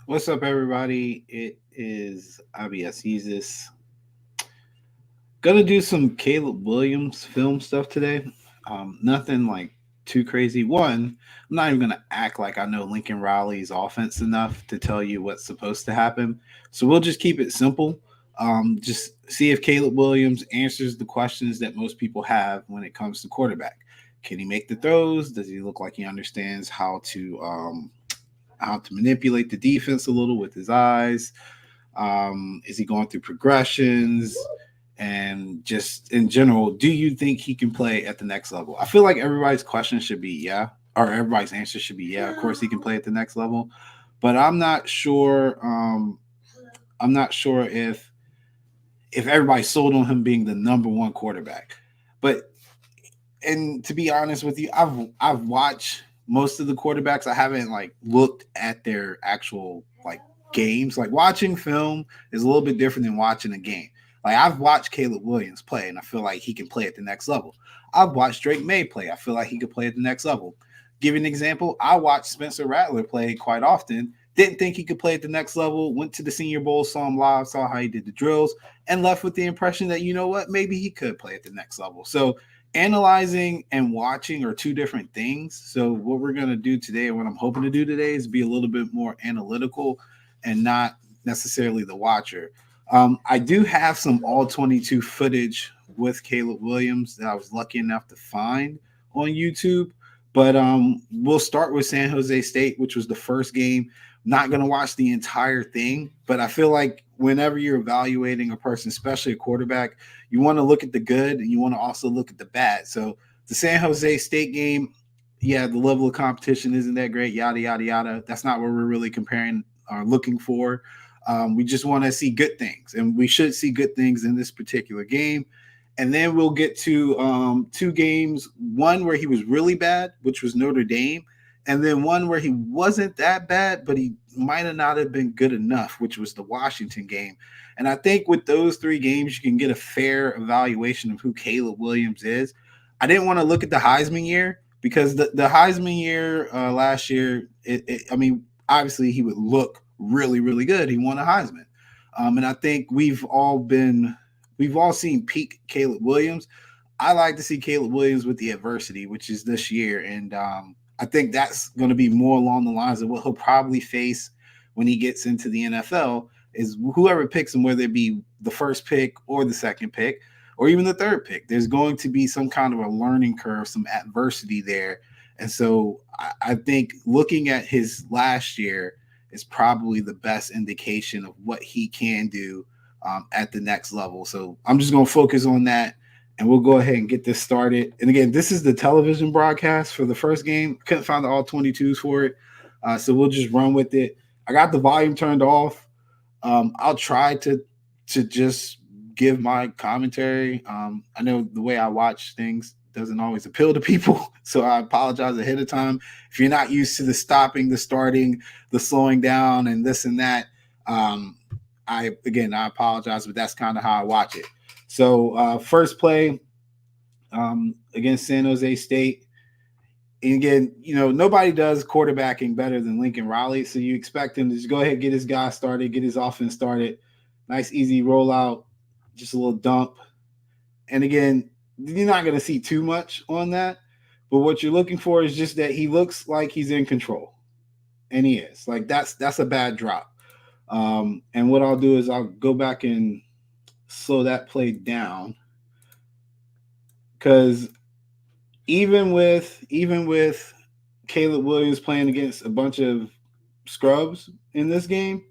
What's up, everybody? It is IBS Yeezus. Gonna do some Caleb Williams film stuff today. Nothing like too crazy. One, I'm not even gonna act like I know Lincoln Riley's offense enough to tell you what's supposed to happen. So we'll just keep it simple. Just see if Caleb Williams answers the questions that most people have when it comes to quarterback. Can he make the throws? Does he look like he understands how to manipulate the defense a little with his eyes? Is he going through progressions? And just in general, do you think he can play at the next level? I feel like everybody's question should be yeah, or everybody's answer should be yeah. Of course, he can play at the next level, but I'm not sure. I'm not sure if everybody's sold on him being the number one quarterback. But and to be honest with you, I've watched most of the quarterbacks. I haven't like looked at their actual like games. Like watching film is a little bit different than watching a game. Like I've watched Caleb Williams play, and I feel like he can play at the next level. I've watched Drake May play. I feel like he could play at the next level. Give you an example. I watched Spencer Rattler play quite often. Didn't think he could play at the next level. Went to the Senior Bowl, saw him live, saw how he did the drills, and left with the impression that you know what, maybe he could play at the next level. So analyzing and watching are two different things. So what we're going to do today, and what I'm hoping to do today, is be a little bit more analytical and not necessarily the watcher. I do have some all 22 footage with Caleb Williams that I was lucky enough to find on YouTube. But we'll start with San Jose State, which was the first game. Not going to watch the entire thing, but I feel like whenever you're evaluating a person, especially a quarterback, you want to look at the good and you want to also look at the bad. So the San Jose State game, yeah, the level of competition isn't that great, yada, yada, yada. That's not what we're really comparing or looking for. We just want to see good things, and we should see good things in this particular game. And then we'll get to two games, one where he was really bad, which was Notre Dame, and then one where he wasn't that bad, but he might have not have been good enough, which was the Washington game. And I think with those three games, you can get a fair evaluation of who Caleb Williams is. I didn't want to look at the Heisman year because the Heisman year last year, I mean, obviously he would look really, really good. He won a Heisman. And I think we've all seen peak Caleb Williams. I like to see Caleb Williams with the adversity, which is this year. And I think that's going to be more along the lines of what he'll probably face when he gets into the NFL is whoever picks him, whether it be the first pick or the second pick or even the third pick. There's going to be some kind of a learning curve, some adversity there. And so I think looking at his last year is probably the best indication of what he can do at the next level. So I'm just going to focus on that and we'll go ahead and get this started. And again, this is the television broadcast for the first game. Couldn't find the all 22s for it. So we'll just run with it. I got the volume turned off. I'll try to just give my commentary. I know the way I watch things doesn't always appeal to people, so I apologize ahead of time. If you're not used to the stopping, the starting, the slowing down, and this and that, I apologize, but that's kind of how I watch it. So first play against San Jose State. And again, nobody does quarterbacking better than Lincoln Riley. So you expect him to just go ahead, get his guy started, get his offense started. Nice, easy rollout, just a little dump. And again, you're not going to see too much on that. But what you're looking for is just that he looks like he's in control. And he is. Like that's a bad drop. And what I'll do is I'll go back and slow that play down. Because even with Caleb Williams playing against a bunch of scrubs in this game,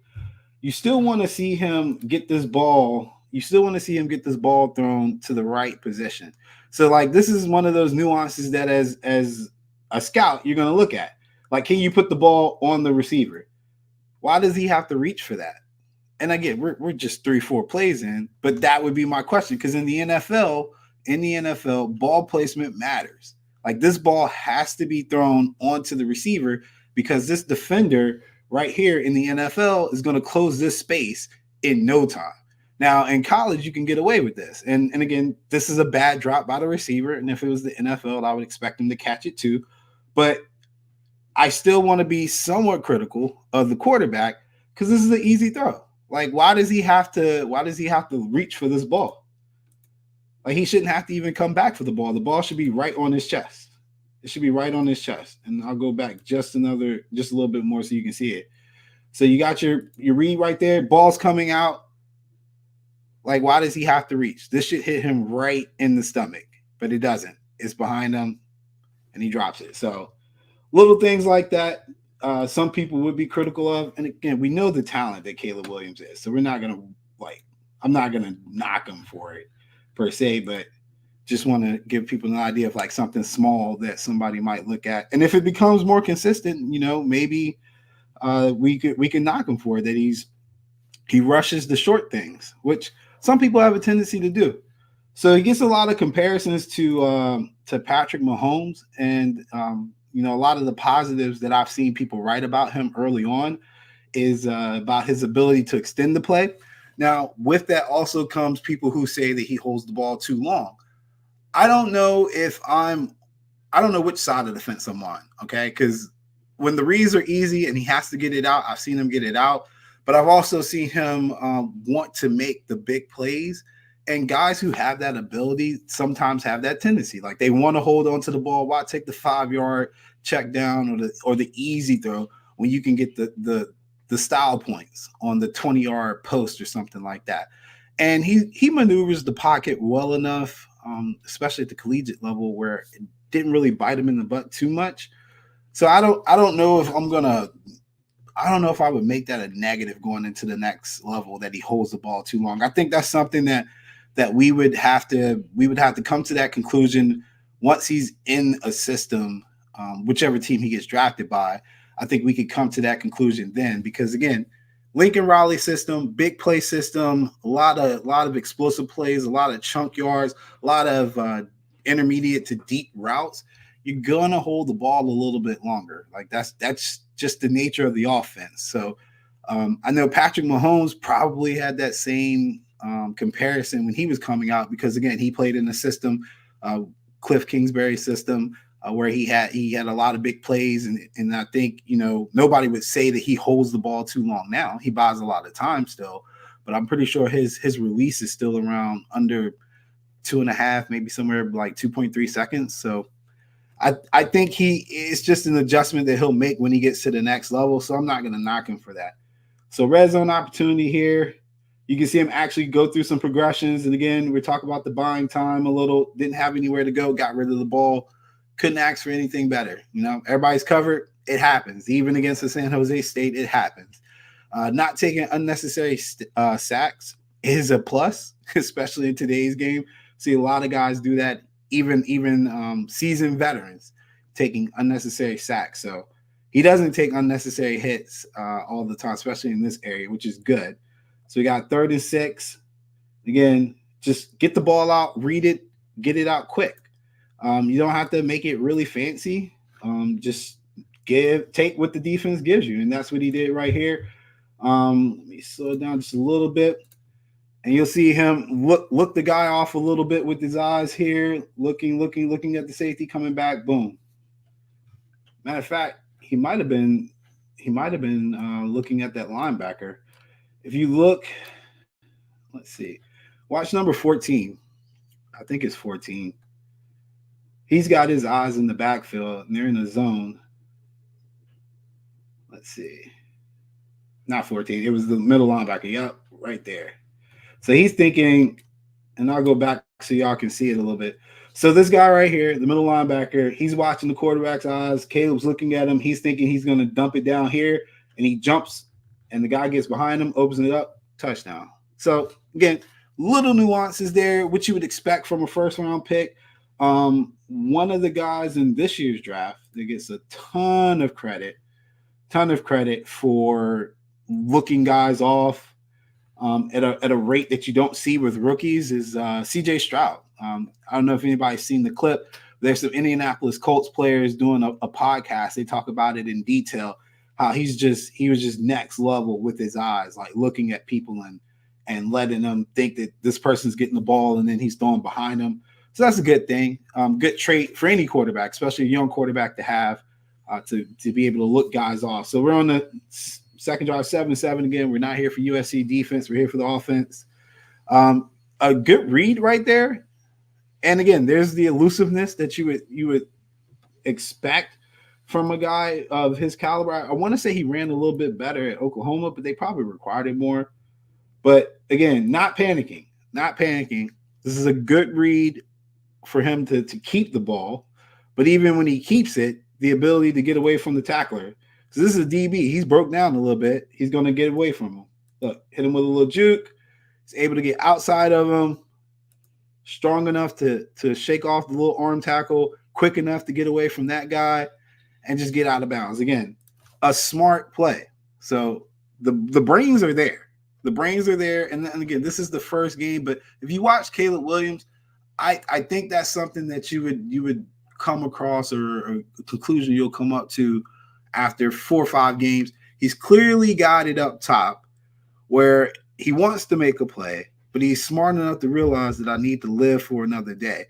you still want to see him get this ball. You still want to see him get this ball thrown to the right position. So like this is one of those nuances that as a scout you're going to look at. Like, can you put the ball on the receiver? Why does he have to reach for that? And again, we're just 3-4 plays in, but that would be my question because in the NFL, ball placement matters. Like this ball has to be thrown onto the receiver because this defender right here in the NFL is going to close this space in no time. Now in college, you can get away with this. And again, this is a bad drop by the receiver. And if it was the NFL, I would expect him to catch it too. But I still want to be somewhat critical of the quarterback Because this is an easy throw. Like, why does he have to reach for this ball? Like, he shouldn't have to even come back for the ball. The ball should be right on his chest. It should be right on his chest. And I'll go back just a little bit more so you can see it. So you got your read right there. Ball's coming out. Like, why does he have to reach? This should hit him right in the stomach, but it doesn't. It's behind him, and he drops it. So little things like that, some people would be critical of. And again, we know the talent that Caleb Williams is, so we're not gonna I'm not gonna knock him for it per se, but just want to give people an idea of like something small that somebody might look at. And if it becomes more consistent, maybe we can knock him for it, that he rushes the short things, which some people have a tendency to do. So he gets a lot of comparisons to Patrick Mahomes, and a lot of the positives that I've seen people write about him early on is about his ability to extend the play. Now, with that also comes people who say that he holds the ball too long. I don't know which side of the fence I'm on, okay? Because when the reads are easy and he has to get it out, I've seen him get it out. But I've also seen him want to make the big plays. And guys who have that ability sometimes have that tendency. Like, they want to hold on to the ball. Why take the 5-yard check down or the easy throw when you can get the style points on the 20-yard post or something like that? And he maneuvers the pocket well enough, especially at the collegiate level, where it didn't really bite him in the butt too much. So I don't know if I would make that a negative going into the next level, that he holds the ball too long. I think that's something that we would have to come to that conclusion once he's in a system, whichever team he gets drafted by. I think we could come to that conclusion then, because again, Lincoln Riley system, big play system, a lot of explosive plays, a lot of chunk yards, a lot of intermediate to deep routes. You're gonna hold the ball a little bit longer. Like, that's just the nature of the offense. So I know Patrick Mahomes probably had that same comparison when he was coming out, because again, he played in a system, Cliff Kingsbury system, where he had a lot of big plays, and I think nobody would say that he holds the ball too long now. He buys a lot of time still, but I'm pretty sure his release is still around under 2.5, maybe somewhere like 2.3 seconds. So I think it's just an adjustment that he'll make when he gets to the next level. So I'm not going to knock him for that. So red zone opportunity here. You can see him actually go through some progressions. And again, we're talking about the buying time a little. Didn't have anywhere to go. Got rid of the ball. Couldn't ask for anything better. Everybody's covered. It happens. Even against the San Jose State, it happens. Not taking unnecessary sacks is a plus, especially in today's game. See a lot of guys do that, even seasoned veterans taking unnecessary sacks. So he doesn't take unnecessary hits all the time, especially in this area, which is good. So we got 3rd and 6. Again, just get the ball out, read it, get it out quick. You don't have to make it really fancy. Just take what the defense gives you, and that's what he did right here. Let me slow it down just a little bit, and you'll see him look the guy off a little bit with his eyes here, looking at the safety, coming back, boom. Matter of fact, he might have been looking at that linebacker. If you look, let's see, watch number 14. I think it's 14. He's got his eyes in the backfield, and they're in the zone. Let's see. Not 14. It was the middle linebacker. Yep, right there. So he's thinking, and I'll go back so y'all can see it a little bit. So this guy right here, the middle linebacker, he's watching the quarterback's eyes. Caleb's looking at him. He's thinking he's going to dump it down here, and he jumps, and the guy gets behind him, opens it up, touchdown. So, again, little nuances there, which you would expect from a first-round pick. One of the guys in this year's draft that gets a ton of credit for looking guys off at a rate that you don't see with rookies is CJ Stroud. I don't know if anybody's seen the clip. There's some Indianapolis Colts players doing a podcast. They talk about it in detail, how he was just next level with his eyes, like looking at people and letting them think that this person's getting the ball and then he's throwing behind them. So that's a good thing. Good trait for any quarterback, especially a young quarterback, to have to be able to look guys off. So we're on the Second drive, 7-7 again. We're not here for USC defense. We're here for the offense. A good read right there. And again, there's the elusiveness that you would expect from a guy of his caliber. I want to say he ran a little bit better at Oklahoma, but they probably required it more. But again, not panicking. This is a good read for him to keep the ball. But even when he keeps it, the ability to get away from the tackler. So this is a DB. He's broke down a little bit. He's going to get away from him. Look, hit him with a little juke. He's able to get outside of him, strong enough to shake off the little arm tackle, quick enough to get away from that guy and just get out of bounds. Again, a smart play. So the brains are there. The brains are there. And again, this is the first game. But if you watch Caleb Williams, I think that's something that you would come across or a conclusion you'll come up to after 4 or 5 games. He's clearly got it up top where he wants to make a play, but he's smart enough to realize that I need to live for another day.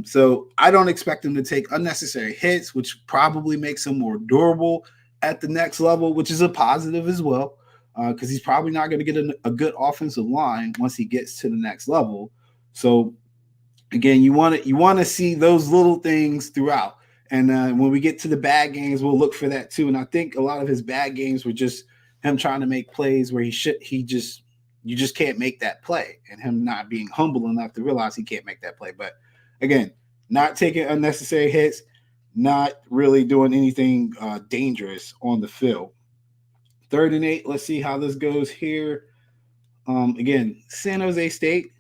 So I don't expect him to take unnecessary hits, which probably makes him more durable at the next level, which is a positive as well, because he's probably not going to get a good offensive line once he gets to the next level. So again, you want to see those little things throughout. And when we get to the bad games, we'll look for that too. And I think a lot of his bad games were just him trying to make plays where you just can't make that play, and him not being humble enough to realize he can't make that play. But again, not taking unnecessary hits, not really doing anything dangerous on the field. 3rd and 8. Let's see how this goes here. Again, San Jose State.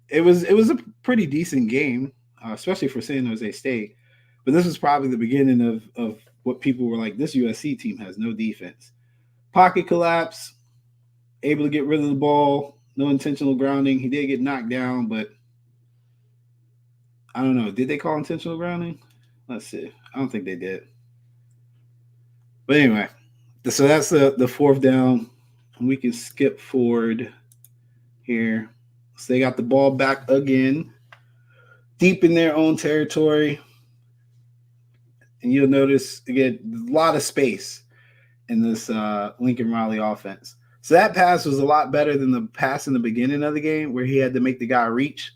It was a pretty decent game, especially for San Jose State. But this was probably the beginning of what people were like, this USC team has no defense. Pocket collapse, able to get rid of the ball, no intentional grounding. He did get knocked down, but I don't know. Did they call intentional grounding? Let's see. I don't think they did. But anyway, so that's the 4th down. And we can skip forward here. So they got the ball back again, deep in their own territory. And you'll notice, again, a lot of space in this Lincoln Riley offense. So that pass was a lot better than the pass in the beginning of the game where he had to make the guy reach.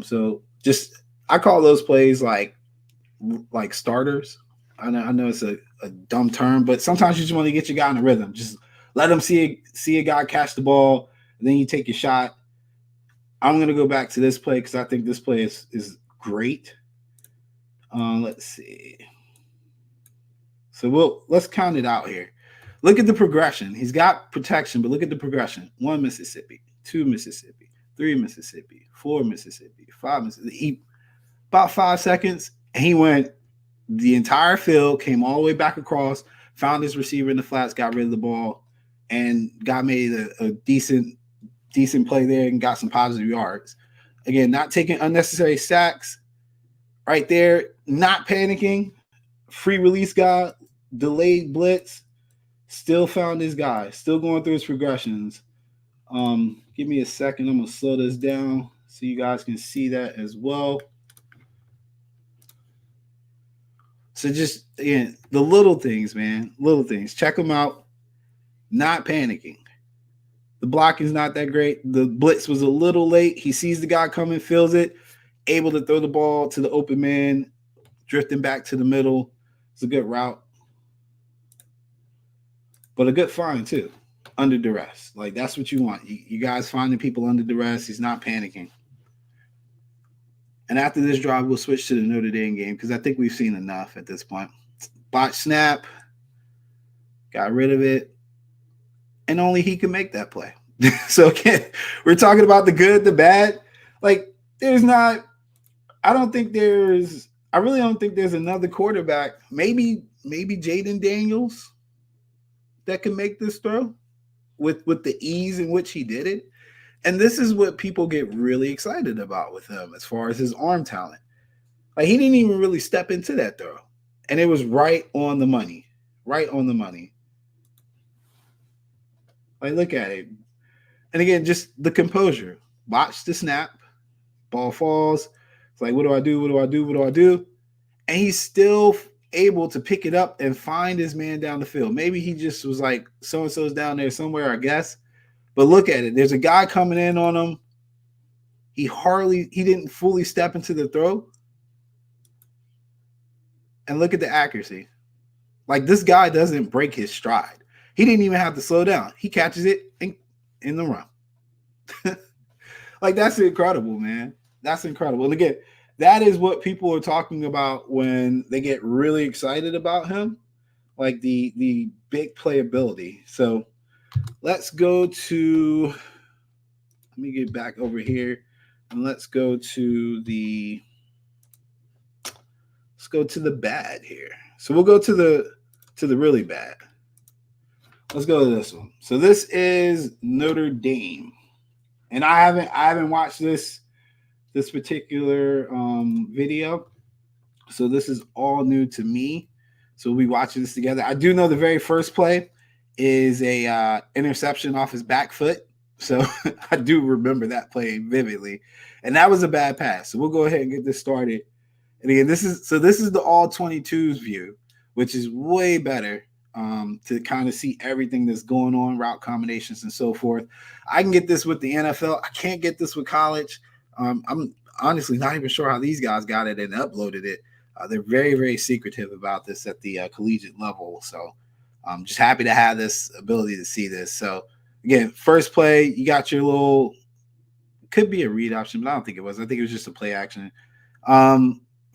So just I call those plays like starters. I know it's a dumb term, but sometimes you just want to get your guy in a rhythm. Just let him see a guy catch the ball, and then you take your shot. I'm going to go back to this play because I think this play is great. Let's see. So let's count it out here. Look at the progression. He's got protection, but look at the progression. 1 Mississippi, 2 Mississippi, 3 Mississippi, 4 Mississippi, 5 Mississippi. About 5 seconds, and he went the entire field, came all the way back across, found his receiver in the flats, got rid of the ball, and made a decent play there and got some positive yards. Again, not taking unnecessary sacks right there, not panicking, free release guy, delayed blitz, still found his guy, still going through his progressions. Give me a second. I'm going to slow this down so you guys can see that as well. So just, again, the little things, man, little things. Check them out. Not panicking. The block is not that great. The blitz was a little late. He sees the guy coming, feels it, able to throw the ball to the open man, drifting back to the middle. It's a good route. But a good find, too, under duress. Like, that's what you want. You guys finding people under duress. He's not panicking. And after this drive, we'll switch to the Notre Dame game because I think we've seen enough at this point. Botch snap. Got rid of it. And only he can make that play. So, again, we're talking about the good, the bad. Like, I really don't think there's another quarterback, maybe Jaden Daniels, that can make this throw with the ease in which he did it. And this is what people get really excited about with him as far as his arm talent. Like, he didn't even really step into that throw. And it was right on the money. Right on the money. Like, look at it. And again, just the composure. Watch the snap. Ball falls. It's like, what do I do? What do I do? What do I do? And he's still able to pick it up and find his man down the field. Maybe he just was like, so and so's down there somewhere, I guess. But look at it. There's a guy coming in on him. He didn't fully step into the throw. And look at the accuracy. Like, this guy doesn't break his stride. He didn't even have to slow down. He catches it in the run. Like, that's incredible, man. That's incredible. And again, that is what people are talking about when they get really excited about him, like the big playability. So let's go to, let me get back over here and let's go to the bad here. So we'll go to the really bad. Let's go to this one. So this is Notre Dame. And I haven't watched this particular video. So this is all new to me. So we'll be watching this together. I do know the very first play is a interception off his back foot. So I do remember that play vividly. And that was a bad pass. So we'll go ahead and get this started. And again, this is the all 22s view, which is way better to kind of see everything that's going on, route combinations and so forth. I can get this with the NFL. I can't get this with college. I'm honestly not even sure how these guys got it and uploaded it. They're very, very secretive about this at the collegiate level. So I'm just happy to have this ability to see this. So again, first play, you got your little, could be a read option, but I don't think it was. I think it was just a play action.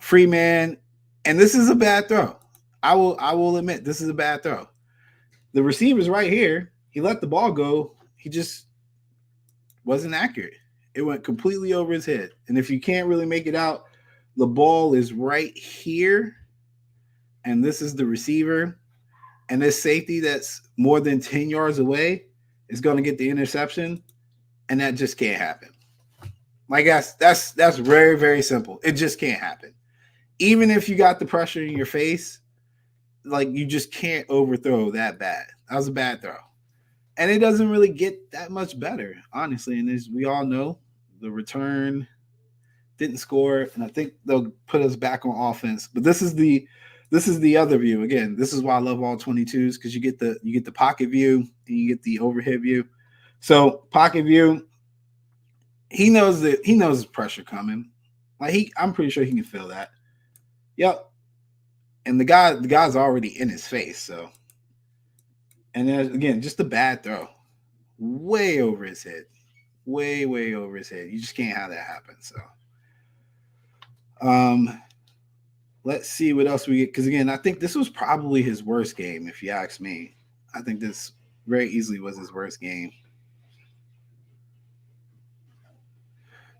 Free man, and this is a bad throw. I will admit this is a bad throw. The receiver's right here. He let the ball go. He just wasn't accurate. It went completely over his head. And if you can't really make it out, the ball is right here. And this is the receiver. And this safety that's more than 10 yards away is going to get the interception. And that just can't happen. Like that's very, very simple. It just can't happen. Even if you got the pressure in your face, like, you just can't overthrow that bad. That was a bad throw. And it doesn't really get that much better, honestly. And as we all know, the return didn't score, and I think they'll put us back on offense. But this is the other view. Again, this is why I love all 22s, because you get the pocket view and you get the overhead view. So pocket view, he knows there's pressure coming. Like, I'm pretty sure he can feel that. Yep. And the guy's already in his face. So, and then again, just a bad throw, way over his head, way over his head. You just can't have that happen. So, let's see what else we get. Because again, I think this was probably his worst game, if you ask me. I think this very easily was his worst game.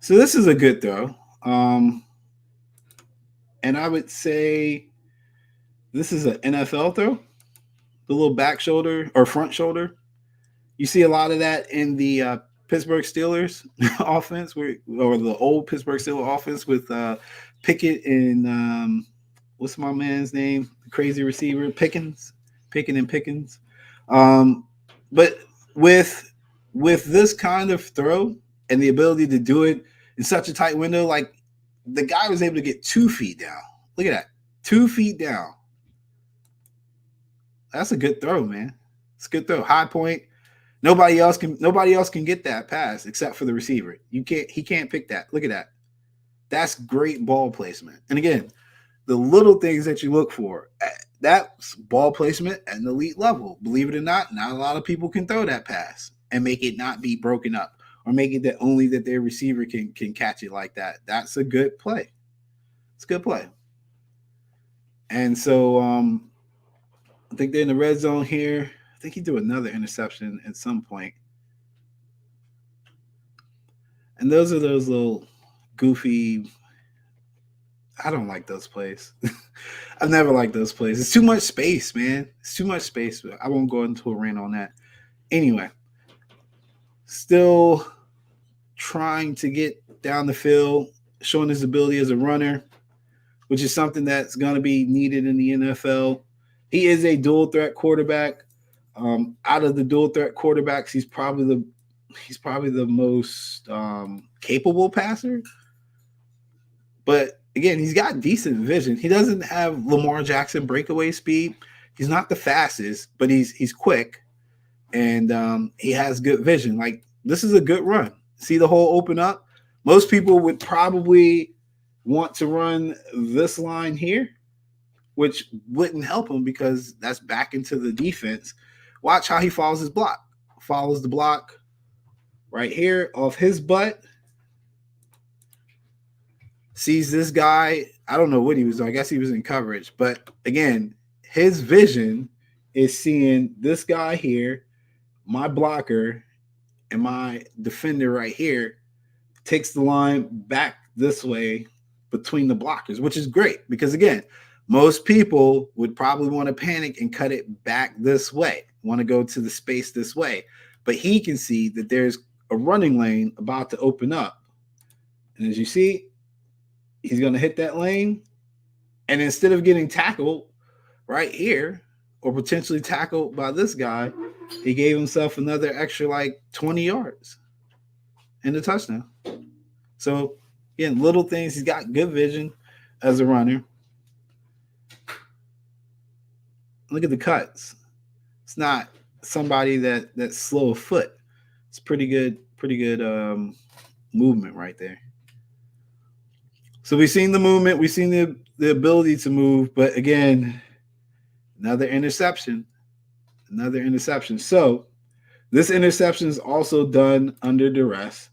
So this is a good throw. And I would say this is an NFL throw, the little back shoulder or front shoulder. You see a lot of that in the Pittsburgh Steelers offense, or the old Pittsburgh Steelers offense with Pickett and what's my man's name? The crazy receiver, Pickens. But with this kind of throw and the ability to do it in such a tight window, like, the guy was able to get 2 feet down. Look at that. 2 feet down. That's a good throw, man. It's a good throw. High point. Nobody else can get that pass except for the receiver. He can't pick that. Look at that. That's great ball placement. And again, the little things that you look for, that's ball placement at an elite level. Believe it or not a lot of people can throw that pass and make it not be broken up, or make it that only that their receiver can catch it like that. That's a good play. It's a good play. And so I think they're in the red zone here. I think he threw another interception at some point. And those are those little goofy, I don't like those plays. I've never liked those plays. It's too much space, man. It's too much space. I won't go into a rant on that. Anyway, still trying to get down the field, showing his ability as a runner, which is something that's going to be needed in the NFL. He is a dual threat quarterback. Out of the dual threat quarterbacks, he's probably the most capable passer. But again, he's got decent vision. He doesn't have Lamar Jackson breakaway speed. He's not the fastest, but he's quick, and he has good vision. Like, this is a good run. See the hole open up. Most people would probably want to run this line here, which wouldn't help him because that's back into the defense. Watch how he follows his block. Follows the block right here off his butt. Sees this guy. I don't know what he was doing. I guess he was in coverage. But again, his vision is seeing this guy here, my blocker, and my defender right here takes the line back this way between the blockers, which is great because, again, most people would probably want to panic and cut it back this way, want to go to the space this way. But he can see that there's a running lane about to open up. And as you see, he's going to hit that lane. And instead of getting tackled right here or potentially tackled by this guy, he gave himself another extra like 20 yards and a touchdown. So, again, little things. He's got good vision as a runner. Look at the cuts. It's not somebody that's slow of foot. It's pretty good movement right there. So we've seen the movement, we've seen the ability to move, but again, another interception. So this interception is also done under duress,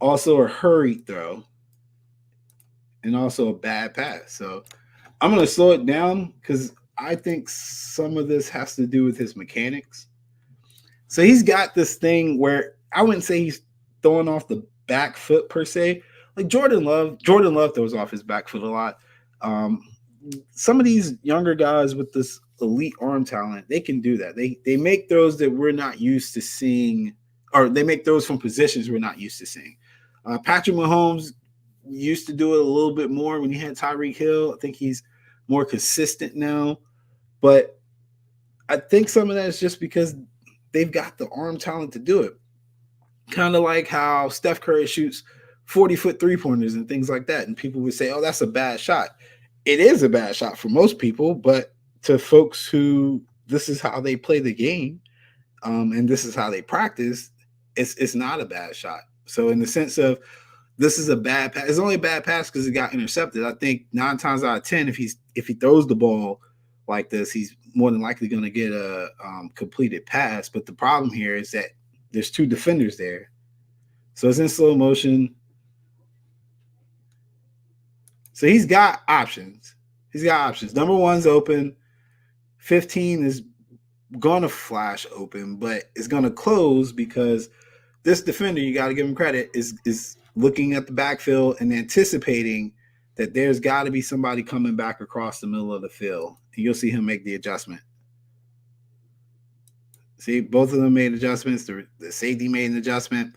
also a hurried throw, and also a bad pass. So I'm going to slow it down because I think some of this has to do with his mechanics. So he's got this thing where I wouldn't say he's throwing off the back foot per se. Like Jordan Love throws off his back foot a lot. Some of these younger guys with this elite arm talent, they can do that. They make throws that we're not used to seeing, or they make throws from positions we're not used to seeing. Patrick Mahomes used to do it a little bit more when he had Tyreek Hill. I think he's more consistent now. But I think some of that is just because they've got the arm talent to do it. Kind of like how Steph Curry shoots 40-foot three-pointers and things like that. And people would say, oh, that's a bad shot. It is a bad shot for most people, but to folks who this is how they play the game and this is how they practice, it's not a bad shot. So in the sense of this is a bad pass, it's only a bad pass because it got intercepted. I think 9 times out of 10, if he throws the ball like this, he's more than likely going to get a completed pass. But the problem here is that there's 2 defenders there. So it's in slow motion. So he's got options. Number 1's open. 15 is going to flash open, but it's going to close because this defender, you got to give him credit, is looking at the backfield and anticipating that there's got to be somebody coming back across the middle of the field. And you'll see him make the adjustment. See, both of them made adjustments. The safety made an adjustment.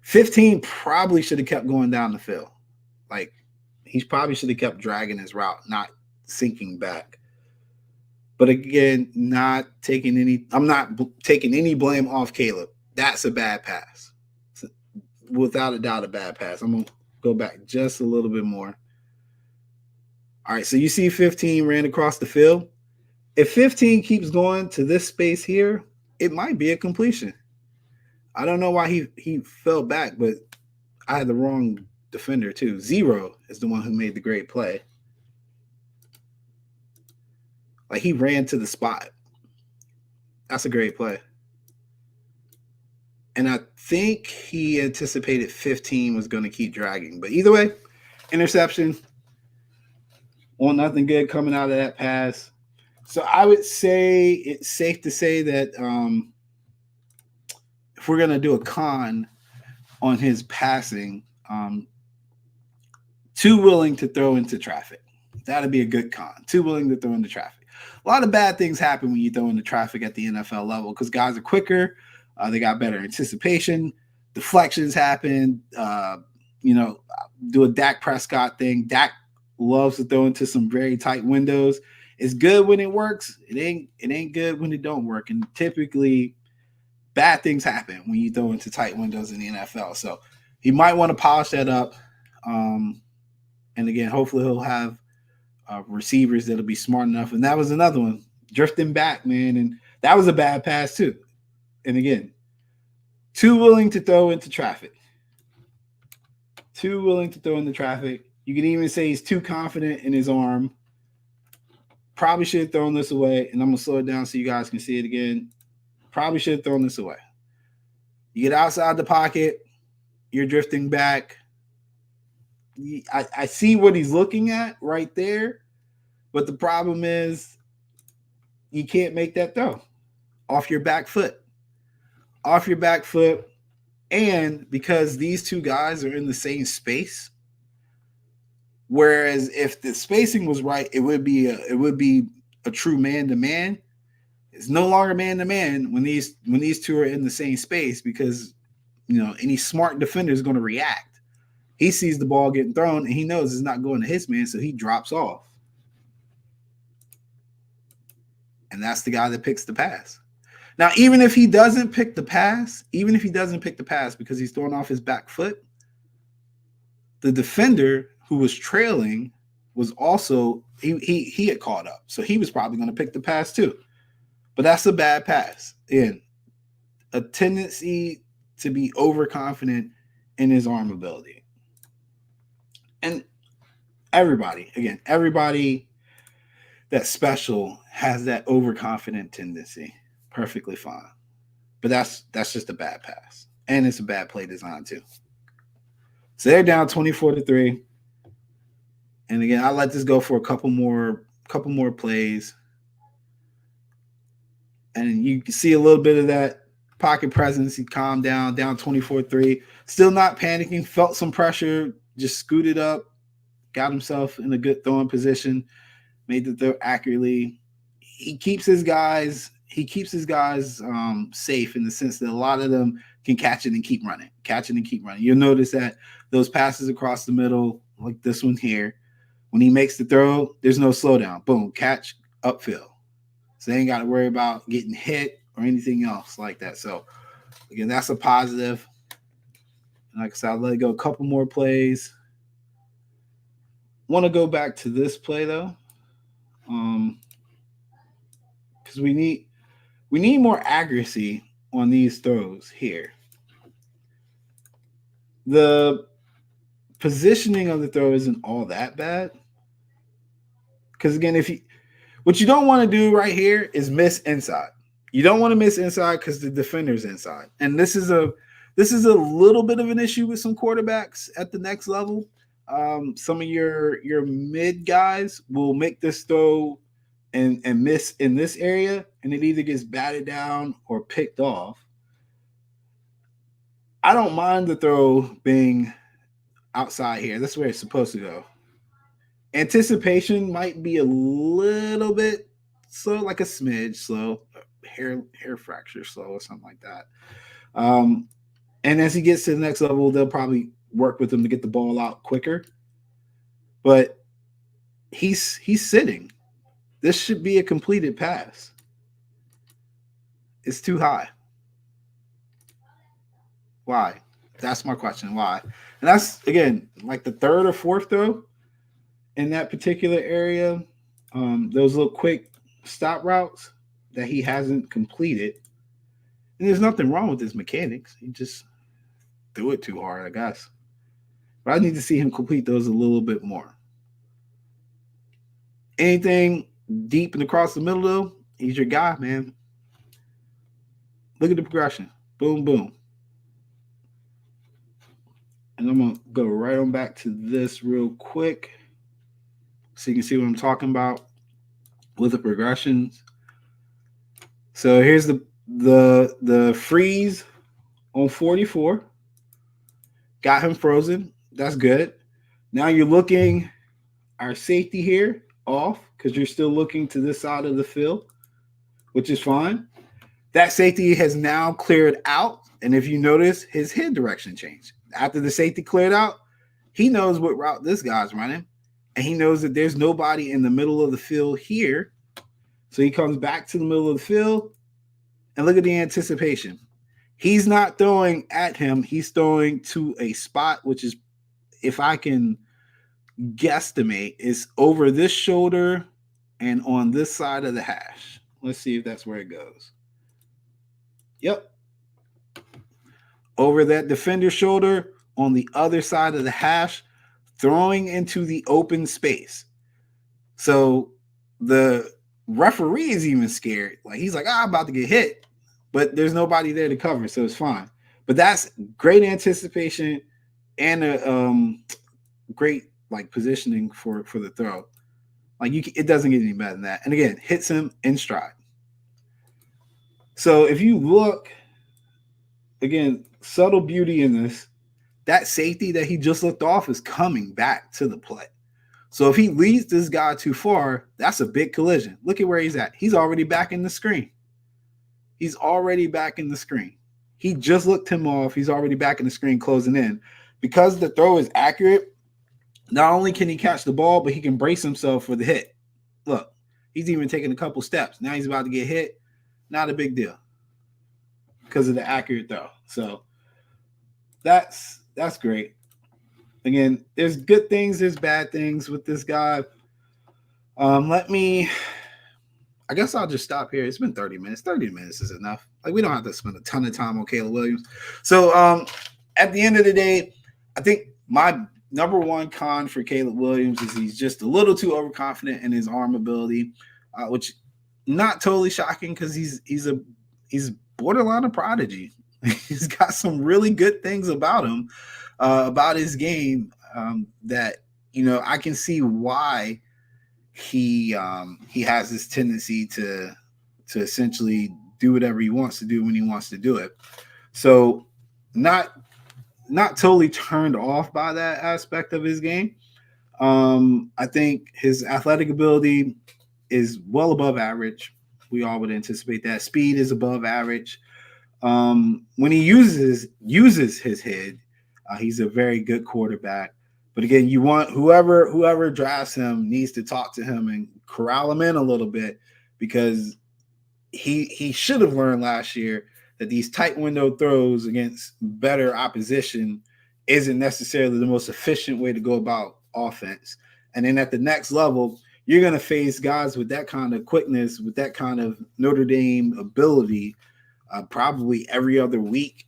15 probably should have kept going down the field. Like, he probably should have kept dragging his route, not sinking back. But again, I'm not taking any blame off Caleb. That's a bad pass. Without a doubt, a bad pass. I'm going to go back just a little bit more. All right, so you see 15 ran across the field. If 15 keeps going to this space here, it might be a completion. I don't know why he fell back, but I had the wrong defender too. 0 is the one who made the great play. Like, he ran to the spot. That's a great play. And I think he anticipated 15 was going to keep dragging. But either way, interception. On nothing good coming out of that pass. So I would say it's safe to say that if we're going to do a con on his passing, too willing to throw into traffic. That'd be a good con. Too willing to throw into traffic. A lot of bad things happen when you throw into traffic at the NFL level because guys are quicker. They got better anticipation. Deflections happen. Do a Dak Prescott thing. Dak loves to throw into some very tight windows. It's good when it works. It ain't good when it don't work. And typically, bad things happen when you throw into tight windows in the NFL. So he might want to polish that up. And again, hopefully he'll have receivers that'll be smart enough. And that was another one, drifting back, man. And that was a bad pass too. And again, too willing to throw into traffic. Too willing to throw into traffic. You can even say he's too confident in his arm. Probably should have thrown this away. And I'm going to slow it down so you guys can see it again. Probably should have thrown this away. You get outside the pocket. You're drifting back. I see what he's looking at right there. But the problem is you can't make that throw off your back foot. Off your back foot. And because these two guys are in the same space, whereas if the spacing was right, it would be a true man-to-man. It's no longer man-to-man when these two are in the same space because any smart defender is going to react. He sees the ball getting thrown and he knows it's not going to his man, so he drops off. And that's the guy that picks the pass. Now, even if he doesn't pick the pass because he's throwing off his back foot, the defender who was trailing was also he had caught up. So he was probably going to pick the pass too. But that's a bad pass. And a tendency to be overconfident in his arm ability. And everybody that's special has that overconfident tendency. Perfectly fine. But that's just a bad pass. And it's a bad play design too. So they're down 24-3. And again, I let this go for a couple more plays. And you can see a little bit of that pocket presence. He calmed down 24-3. Still not panicking. Felt some pressure. Just scooted up. Got himself in a good throwing position. Made the throw accurately. He keeps his guys safe in the sense that a lot of them can catch it and keep running. You'll notice that those passes across the middle, like this one here, when he makes the throw, there's no slowdown. Boom, catch, upfield. So they ain't got to worry about getting hit or anything else like that. So, again, that's a positive. And like I said, I'll let it go a couple more plays. Want to go back to this play, though, because we need more accuracy on these throws here. The positioning of the throw isn't all that bad. Because again, what you don't want to do right here is miss inside. You don't want to miss inside because the defender's inside. And this is a little bit of an issue with some quarterbacks at the next level. Some of your mid guys will make this throw and miss in this area, and it either gets batted down or picked off. I don't mind the throw being outside here. That's where it's supposed to go. Anticipation might be a little bit slow, like a smidge slow, hair fracture slow or something like that. And as he gets to the next level, they'll probably work with him to get the ball out quicker. But he's sitting. This should be a completed pass. It's too high. Why? That's my question. Why? And that's, again, like the third or fourth throw in that particular area. Those little quick stop routes that he hasn't completed. And there's nothing wrong with his mechanics. He just threw it too hard, I guess. But I need to see him complete those a little bit more. Anything deep and across the middle, though, he's your guy, man. Look at the progression. Boom, boom. And I'm going to go right on back to this real quick so you can see what I'm talking about with the progressions. So here's the freeze on 44. Got him frozen. That's good. Now you're looking our safety here off because you're still looking to this side of the field, which is fine. That safety has now cleared out. And if you notice, his head direction changed. After the safety cleared out, he knows what route this guy's running. And he knows that there's nobody in the middle of the field here. So he comes back to the middle of the field. And look at the anticipation. He's not throwing at him. He's throwing to a spot, which is, if I can guesstimate is over this shoulder and on this side of the hash. Let's see if that's where it goes. Yep. Over that defender shoulder on the other side of the hash, throwing into the open space. So the referee is even scared. Like he's like, I'm about to get hit, but there's nobody there to cover, so it's fine. But that's great anticipation and a great like positioning for the throw. Like it doesn't get any better than that. And again, hits him in stride. So if you look, again, subtle beauty in this, that safety that he just looked off is coming back to the play. So if he leads this guy too far, that's a big collision. Look at where he's at. He's already back in the screen. He's already back in the screen. He just looked him off. He's already back in the screen closing in. Because the throw is accurate, not only can he catch the ball, but he can brace himself for the hit. Look, he's even taking a couple steps. Now he's about to get hit. Not a big deal because of the accurate throw. So that's great. Again, there's good things, there's bad things with this guy. I guess I'll just stop here. It's been 30 minutes. 30 minutes is enough. Like we don't have to spend a ton of time on Caleb Williams. So at the end of the day, I think my number one con for Caleb Williams is he's just a little too overconfident in his arm ability, which not totally shocking because he's borderline a prodigy. He's got some really good things about him, about his game, that I can see why he has this tendency to essentially do whatever he wants to do when he wants to do it. So not totally turned off by that aspect of his game. I think his athletic ability is well above average. We all would anticipate that. Speed is above average. When he uses his head, he's a very good quarterback. But again, you want whoever drafts him needs to talk to him and corral him in a little bit, because he should have learned last year that these tight window throws against better opposition isn't necessarily the most efficient way to go about offense. And then at the next level, you're going to face guys with that kind of quickness, with that kind of Notre Dame ability, probably every other week.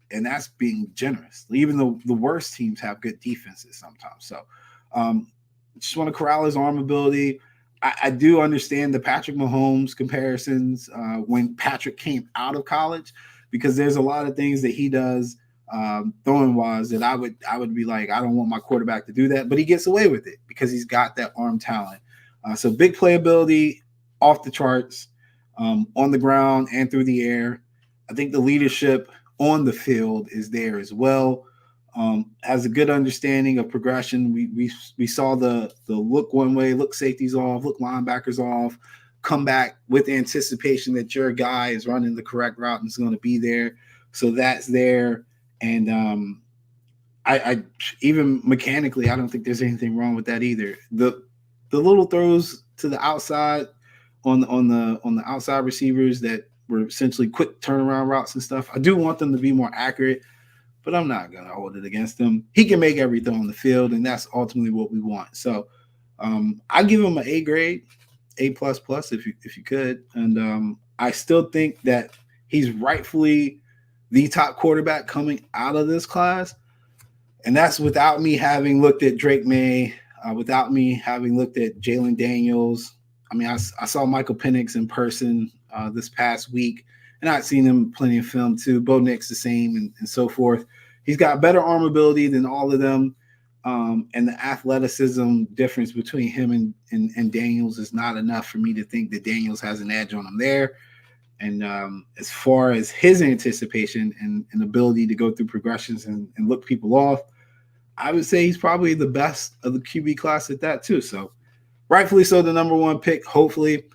And that's being generous. Even though the worst teams have good defenses sometimes. So just want to corral his arm ability. I do understand the Patrick Mahomes comparisons when Patrick came out of college, because there's a lot of things that he does throwing wise that I would be like, I don't want my quarterback to do that, but he gets away with it because he's got that arm talent. So big playability off the charts, on the ground and through the air. I think the leadership on the field is there as well. Has a good understanding of progression. We saw the look one way, look safeties off, look linebackers off, come back with anticipation that your guy is running the correct route and is going to be there. So that's there. And I even mechanically, I don't think there's anything wrong with that either. The little throws to the outside on the outside receivers that were essentially quick turnaround routes and stuff, I do want them to be more accurate, but I'm not going to hold it against him. He can make every throw on the field, and that's ultimately what we want. So I give him an A grade, A++ if you could. And I still think that he's rightfully the top quarterback coming out of this class. And that's without me having looked at Drake May, without me having looked at Jalen Daniels. I mean, I saw Michael Penix in person this past week, and I've seen him plenty of film too. Bo Nix the same, and so forth. He's got better arm ability than all of them, and the athleticism difference between him and Daniels is not enough for me to think that Daniels has an edge on him there. And as far as his anticipation and ability to go through progressions and look people off, I would say he's probably the best of the QB class at that too. So rightfully so, the number one pick, hopefully.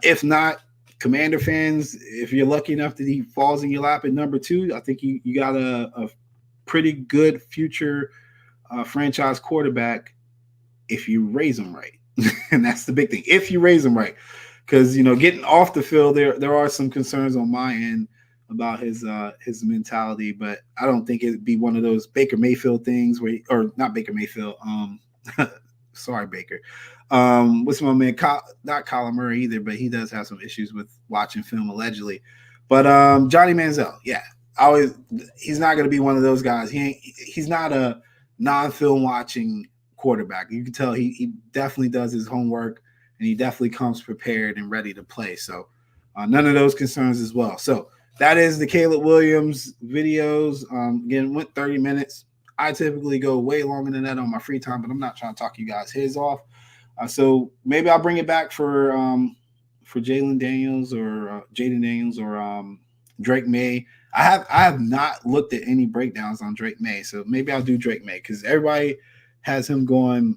If not, Commander fans, if you're lucky enough that he falls in your lap at number 2, I think you got a pretty good future franchise quarterback if you raise him right. And that's the big thing, if you raise him right. Because, getting off the field, there are some concerns on my end about his mentality, but I don't think it'd be one of those Baker Mayfield things or not Baker Mayfield, Sorry, Baker. What's my man? Not Colin Murray either, but he does have some issues with watching film allegedly. But Johnny Manziel, yeah, he's not going to be one of those guys. He's not a non-film watching quarterback. You can tell he definitely does his homework, and he definitely comes prepared and ready to play. So none of those concerns as well. So that is the Caleb Williams videos. Again, went 30 minutes. I typically go way longer than that on my free time, but I'm not trying to talk you guys heads off. So maybe I'll bring it back for Jalen Daniels or Jaden Daniels or Drake May. I have not looked at any breakdowns on Drake May, so maybe I'll do Drake May because everybody has him going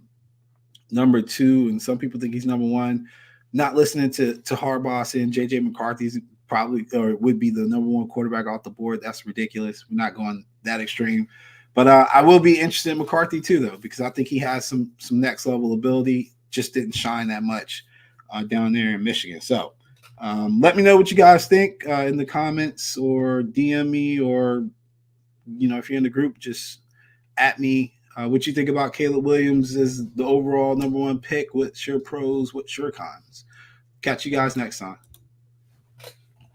number 2, and some people think he's number 1. Not listening to Harbaugh saying JJ McCarthy's probably or would be the number 1 quarterback off the board. That's ridiculous. We're not going that extreme. But I will be interested in McCarthy too, though, because I think he has some next level ability. Just didn't shine that much down there in Michigan. So let me know what you guys think in the comments or DM me, or if you're in the group, just at me. What you think about Caleb Williams as the overall number 1 pick? What's your pros? What's your cons? Catch you guys next time.